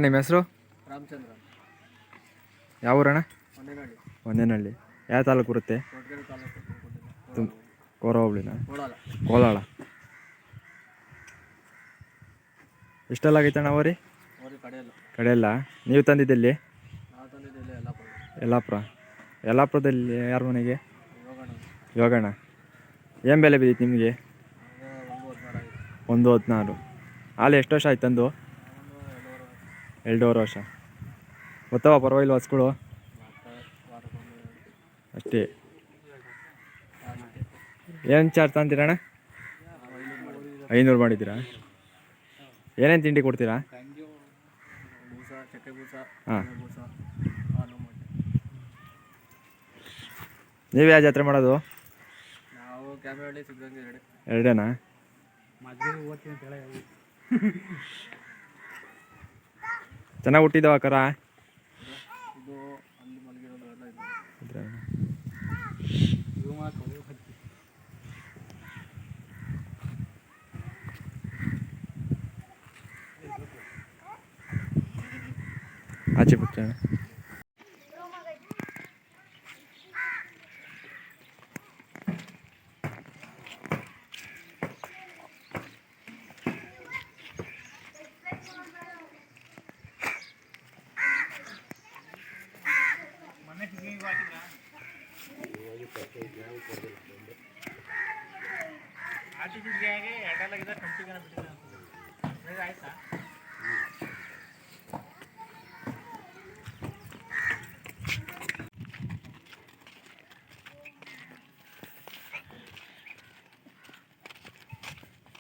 ನಿಮ್ಮ ಹೆಸರು? ರಾಮಚಂದ್ರ. ಯಾವ ಊರಣ್ಣ? ಒಂದೇನಹಳ್ಳಿ. ಒಂದೇನಹಳ್ಳಿ. ಯಾವ ತಾಲೂಕು ಬರುತ್ತೆ? ಕೊಟ್ಗೆರೆ ತಾಲೂಕು. ಕೋರ ಹೋಬಳಿನ? ಕೋಲಾರ. ಕೋಲಾಳ. ಎಷ್ಟೆಲ್ಲ ಆಗೈತಣ್ಣ ಅವರಿ? ಕಡೆಯಲ್ಲ. ಕಡೆಯಲ್ಲ. ನೀವು ತಂದಿದ್ದಲ್ಲಿ? ನಾವು ತಂದಿದ್ದಿಲ್ಲ ಯಲ್ಲಾಪುರ. ಯಲ್ಲಾಪುರ. ಯಲ್ಲಾಪುರದಲ್ಲಿ ಯಾರ ಮನೆಗೆ? ಯೋಗಣ್ಣ. ಯೋಗಣ್ಣ. ಏನು ಬೆಲೆ ಬಿದ್ದಿತ್ತು ನಿಮಗೆ? 1.16. ಹಾಲು ಎಷ್ಟು ವರ್ಷ ಆಯ್ತು ತಂದು? 2.5 ವರ್ಷ. ಗೊತ್ತವ ಪರವಾಗಿಲ್ಲ ಹಸುಗಳು? ಅಷ್ಟೇ. ಏನು ಚಾರ್ಜ್ ತಂತೀರಣ್ಣ? 500 ಮಾಡಿದ್ದೀರಾ? ಏನೇನು ತಿಂಡಿ ಕೊಡ್ತೀರಾ? ಹಾಂ. ನೀವು ಯಾವ ಜಾತ್ರೆ ಮಾಡೋದು? ನಾವು ಕ್ಯಾಮ್ರಹಳ್ಳಿ ಸಿದ್ಧಗಂಗೆ ಎರಡೇನಾ? ಚೆನ್ನಾಗಿ ಹುಟ್ಟಿದ್ದಾವ ಕರ? ಇದು ಅಲ್ಲಿ ಮಲಗಿರೋದು ಎಲ್ಲ ಇದೆ. ಆಚೆ ಬಿಟ್ಟೆ. ಆಯ್ತಾ?